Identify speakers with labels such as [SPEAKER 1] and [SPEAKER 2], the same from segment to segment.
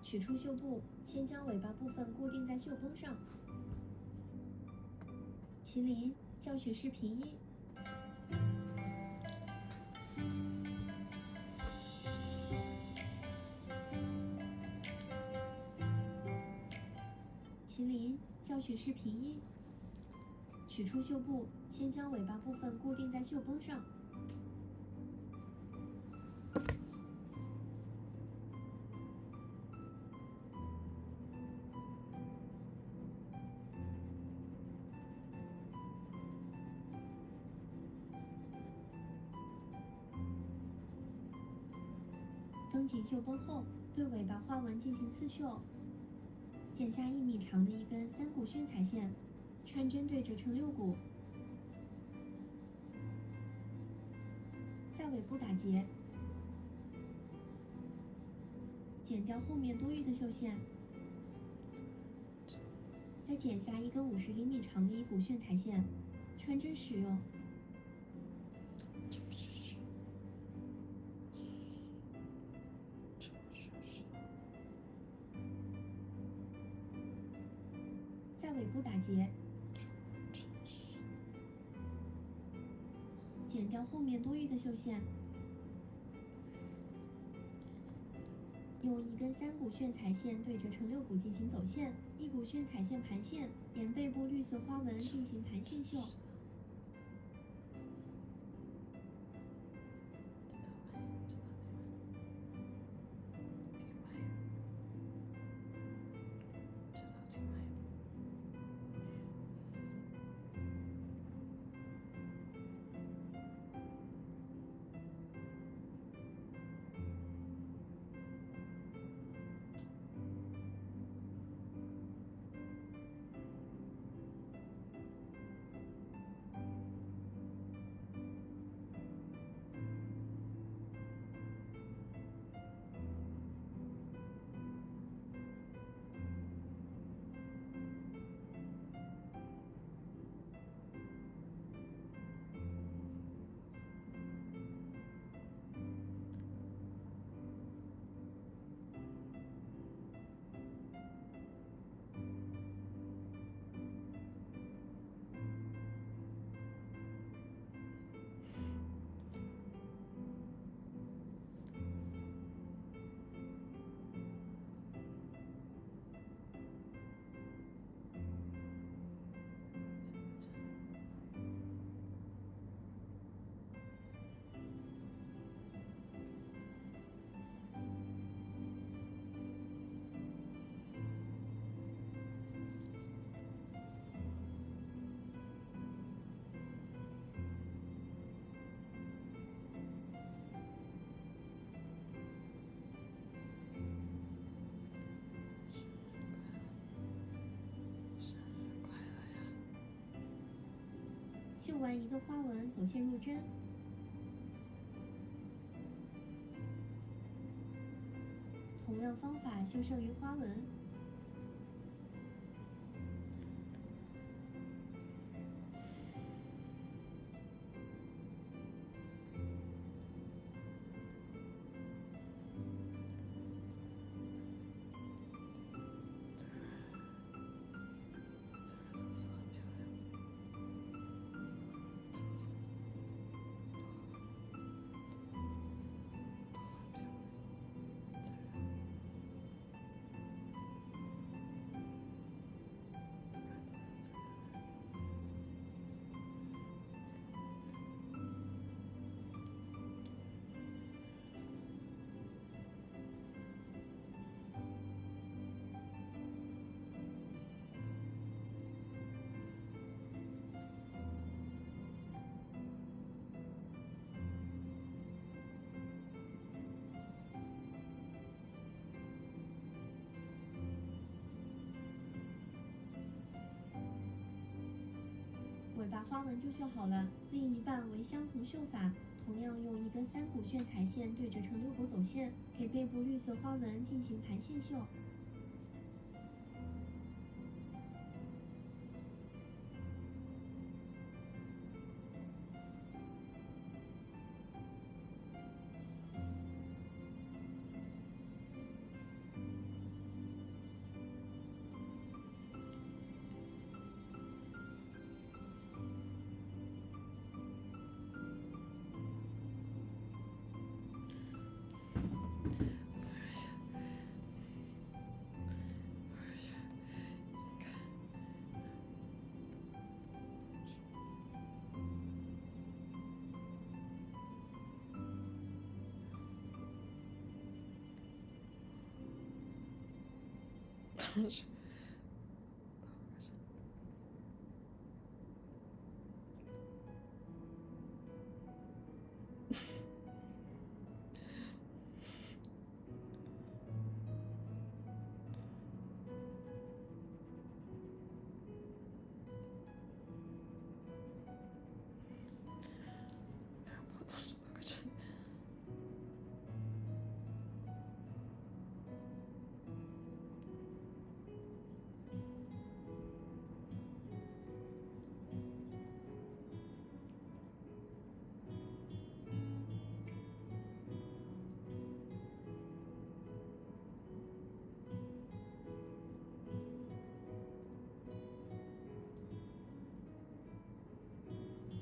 [SPEAKER 1] 取出绣布，先将尾巴部分固定在绣绷上。麒麟教学视频1。麒麟教学视频1。取出绣布，先将尾巴部分固定在绣绷上。绷紧绣绷后，对尾巴花纹进行刺绣。剪下1米长的一根3股炫彩线，穿针对折成6股，在尾部打结，剪掉后面多余的绣线，再剪下1根50厘米长的1股炫彩线，穿针使用。在尾部打结，剪掉后面多余的绣线，用1根3股炫彩线对折成6股进行走线，1股炫彩线盘线，沿背部绿色花纹进行盘线绣。绣完1个花纹，走线入针。同样方法绣剩余花纹。尾巴花纹就绣好了，另一半为相同绣法，同样用1根3股炫彩线对折成6股走线，给背部绿色花纹进行盘线绣。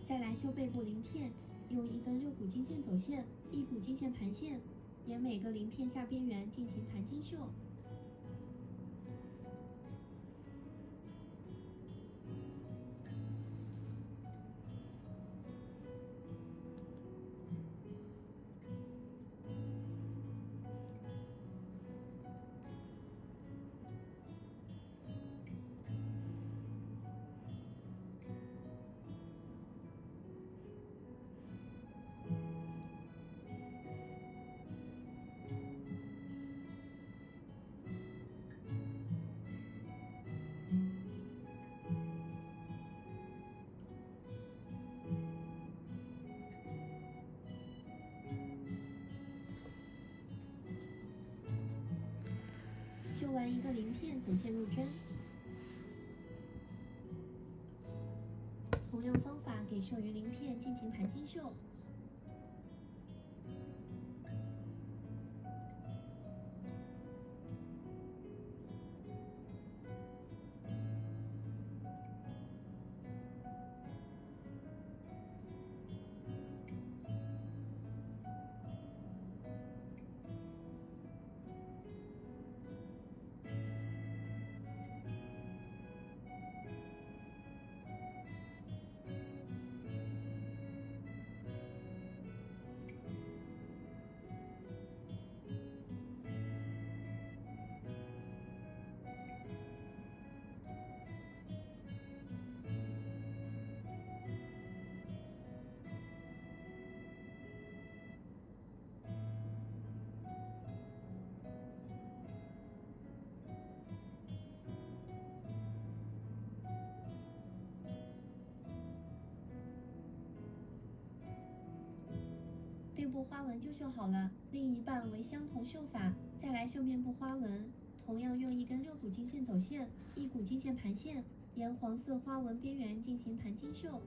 [SPEAKER 1] 再来修背部鳞片，用一根6股经线走线，1股经线盘线，沿每个鳞片下边缘进行盘筋绣。绣完一个鳞片，走线入针。同样方法给剩余鳞片进行盘筋绣。背部花纹就绣好了，另一半为相同绣法。再来绣面部花纹，同样用一根6股经线走线，1股经线盘线，沿黄色花纹边缘进行盘筋绣。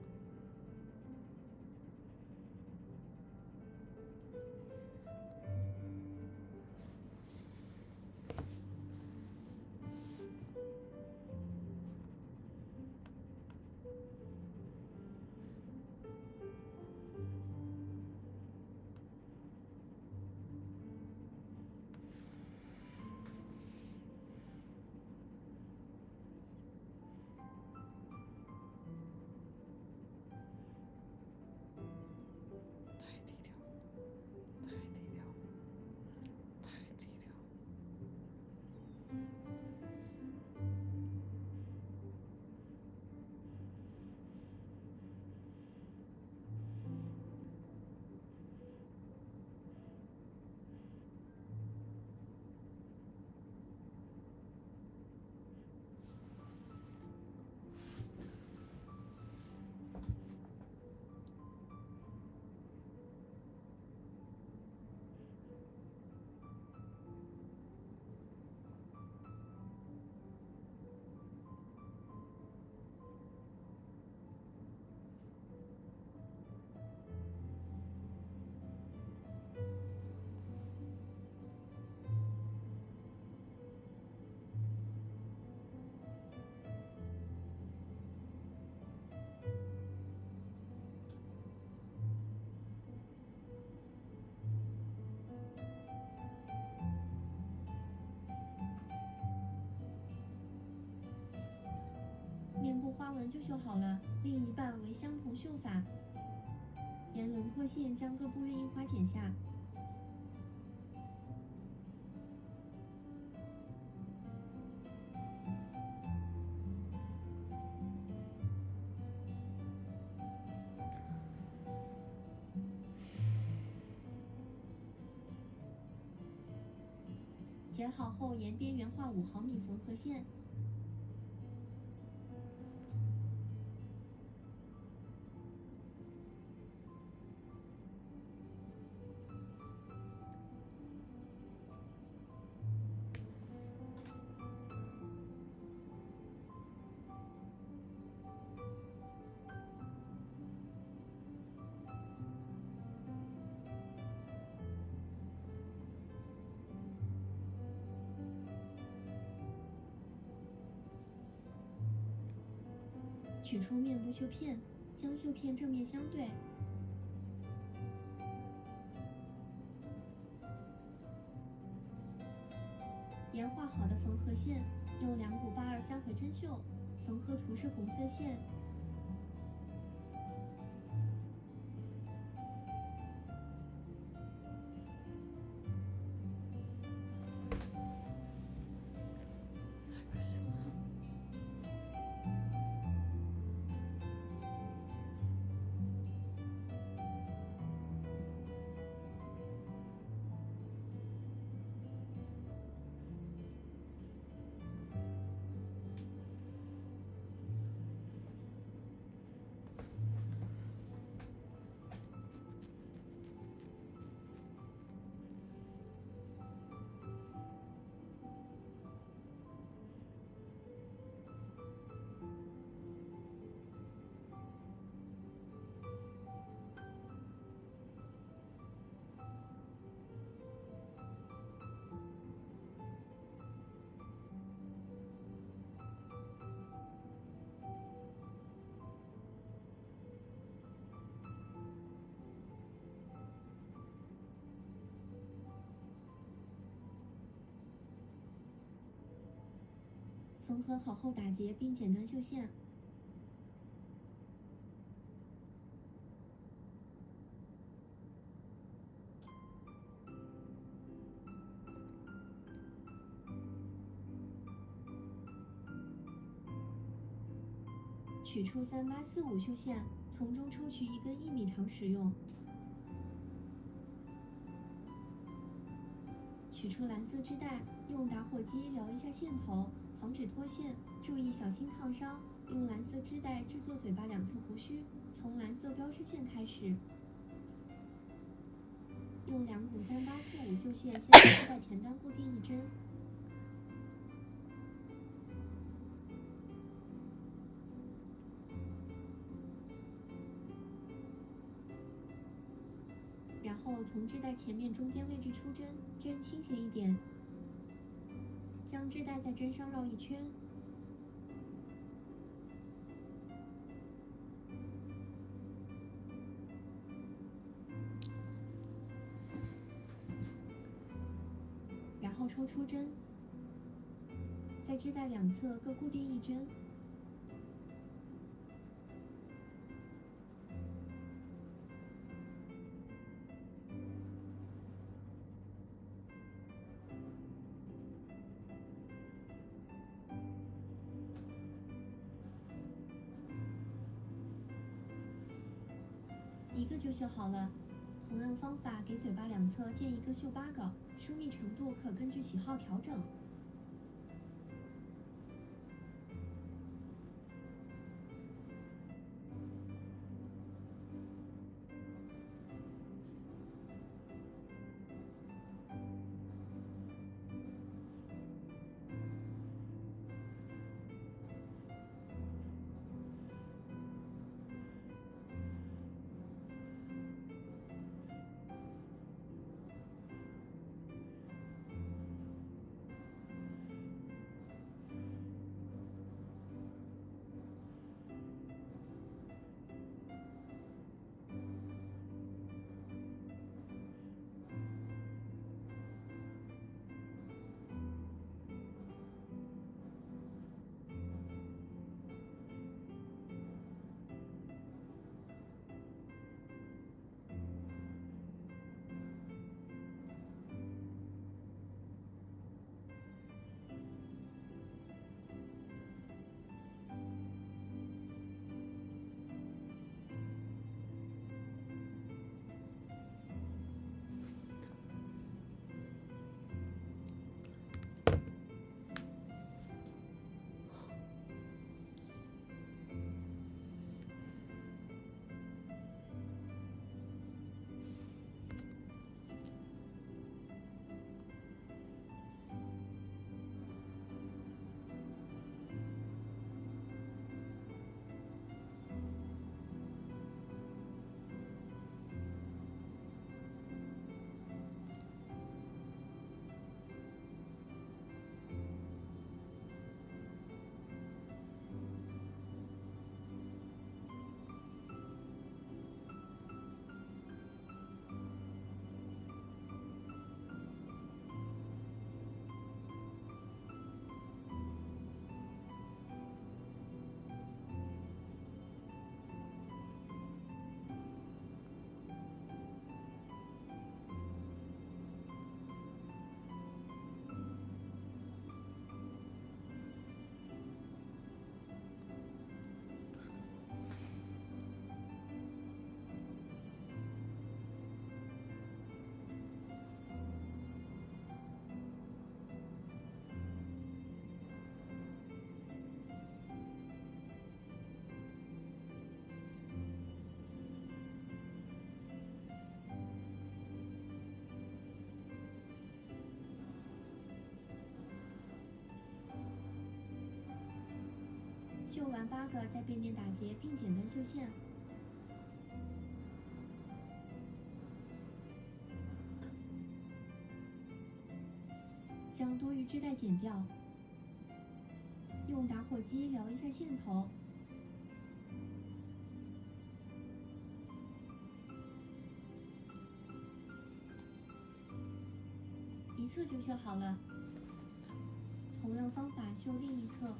[SPEAKER 1] 面部花纹就绣好了，另一半为相同绣法。沿轮廓线将各部月印花剪下。剪好后沿边缘画5毫米缝合线。取出面部绣片，将绣片正面相对，沿画好的缝合线，用2股823回针绣，缝合图是红色线。缝合好后打结并剪断绣线。取出3845绣线，从中抽取一根1米长使用。取出蓝色织带，用打火机撩一下线头，防止脱线，注意小心烫伤。用蓝色织带制作嘴巴两侧胡须，从蓝色标识线开始。用2股3845绣线先在织带前端固定1针。然后从织带前面中间位置出针，针倾斜一点，将织带在针上绕一圈，然后抽出针，在织带两侧各固定1针。1个就绣好了。同样方法给嘴巴两侧间1个绣8个，疏密程度可根据喜好调整。绣完8个，在背面打结并剪断绣线。将多余织带剪掉，用打火机撩一下线头，一侧就绣好了。同样方法绣另一侧。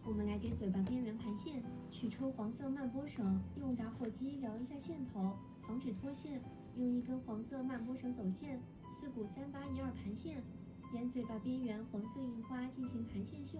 [SPEAKER 1] 我们来给嘴巴边缘盘线，取出黄色慢拨绳，用打火机撩一下线头，防止脱线。用一根黄色慢拨绳走线，4股3、8、1、2盘线，沿嘴巴边缘黄色印花进行盘线绣。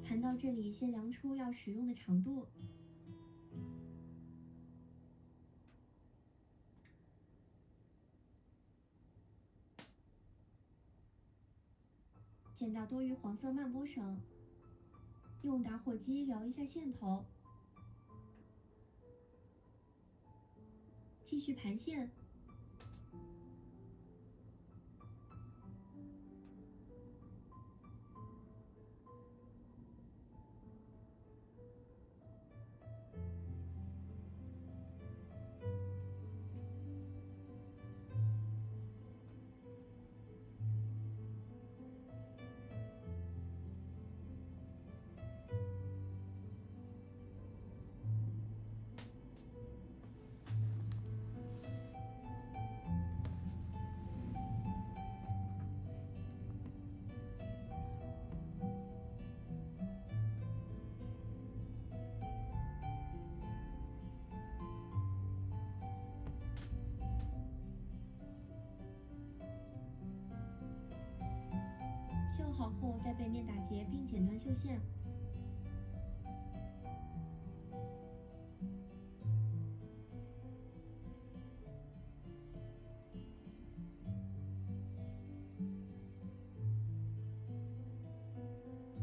[SPEAKER 1] 盘到这里，先量出要使用的长度。剪掉多余黄色慢拨绳，用打火机撩一下线头，继续盘线。绣好后，在背面打结并剪断绣线。